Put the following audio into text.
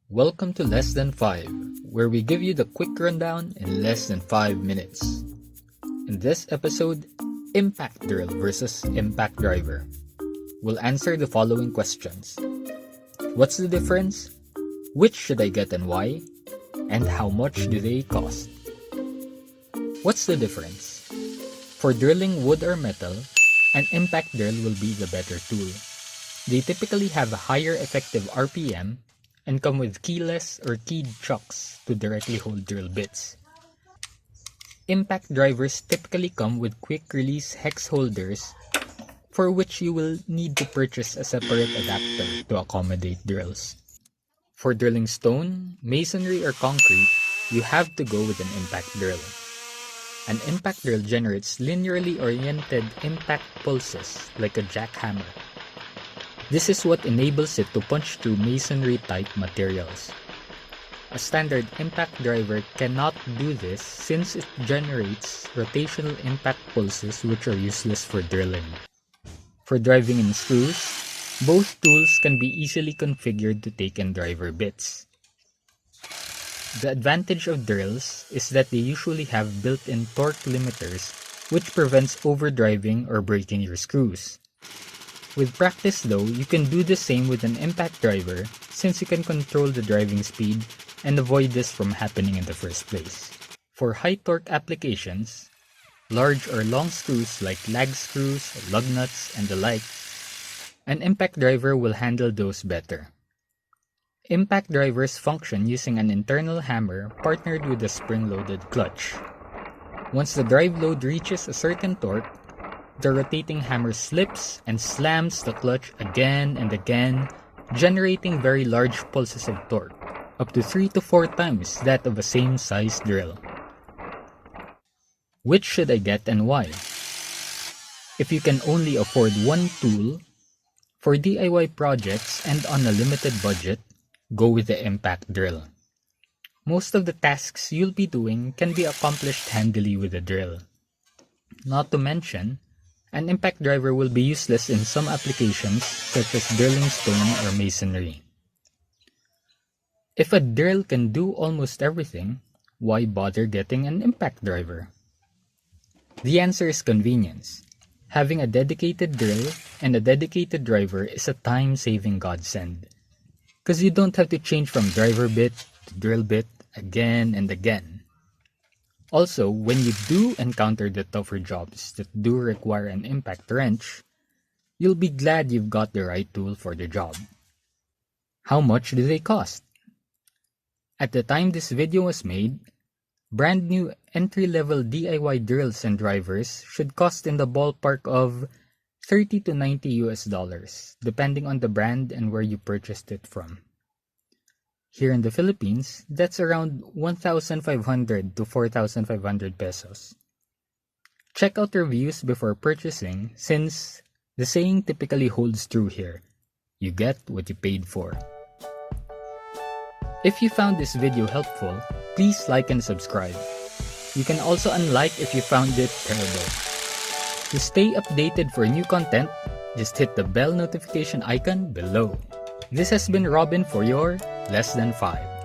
Welcome to Less Than 5, where we give you the quick rundown in less than 5 minutes. In this episode, impact drill versus impact driver. We'll answer the following questions. What's the difference? Which should I get and why? And how much do they cost? What's the difference? For drilling wood or metal, an impact drill will be the better tool. They typically have a higher effective RPM and come with keyless or keyed chucks to directly hold drill bits. Impact drivers typically come with quick-release hex holders for which you will need to purchase a separate adapter to accommodate drills. For drilling stone, masonry, or concrete, you have to go with an impact drill. An impact drill generates linearly oriented impact pulses like a jackhammer. This is what enables it to punch through masonry-type materials. A standard impact driver cannot do this since it generates rotational impact pulses which are useless for drilling. For driving in screws, both tools can be easily configured to take in driver bits. The advantage of drills is that they usually have built-in torque limiters which prevents overdriving or breaking your screws. With practice though, you can do the same with an impact driver since you can control the driving speed and avoid this from happening in the first place. For high torque applications, large or long screws like lag screws, lug nuts, and the like, an impact driver will handle those better. Impact drivers function using an internal hammer partnered with a spring-loaded clutch. Once the drive load reaches a certain torque, the rotating hammer slips and slams the clutch again and again, generating very large pulses of torque, up to 3 to 4 times that of a same-size drill. Which should I get and why? If you can only afford one tool, for DIY projects and on a limited budget, go with the impact drill. Most of the tasks you'll be doing can be accomplished handily with a drill. Not to mention, an impact driver will be useless in some applications such as drilling stone or masonry. If a drill can do almost everything, why bother getting an impact driver? The answer is convenience. Having a dedicated drill and a dedicated driver is a time-saving godsend, because you don't have to change from driver bit to drill bit again and again. Also, when you do encounter the tougher jobs that do require an impact wrench, you'll be glad you've got the right tool for the job. How much do they cost? At the time this video was made, brand new entry-level DIY drills and drivers should cost in the ballpark of $30 to $90 depending on the brand and where you purchased it from. Here in the Philippines, that's around 1,500 to 4,500 pesos. Check out reviews before purchasing since the saying typically holds true here. You get what you paid for. If you found this video helpful, please like and subscribe. You can also unlike if you found it terrible. To stay updated for new content, just hit the bell notification icon below. This has been Robin for your Less Than 5.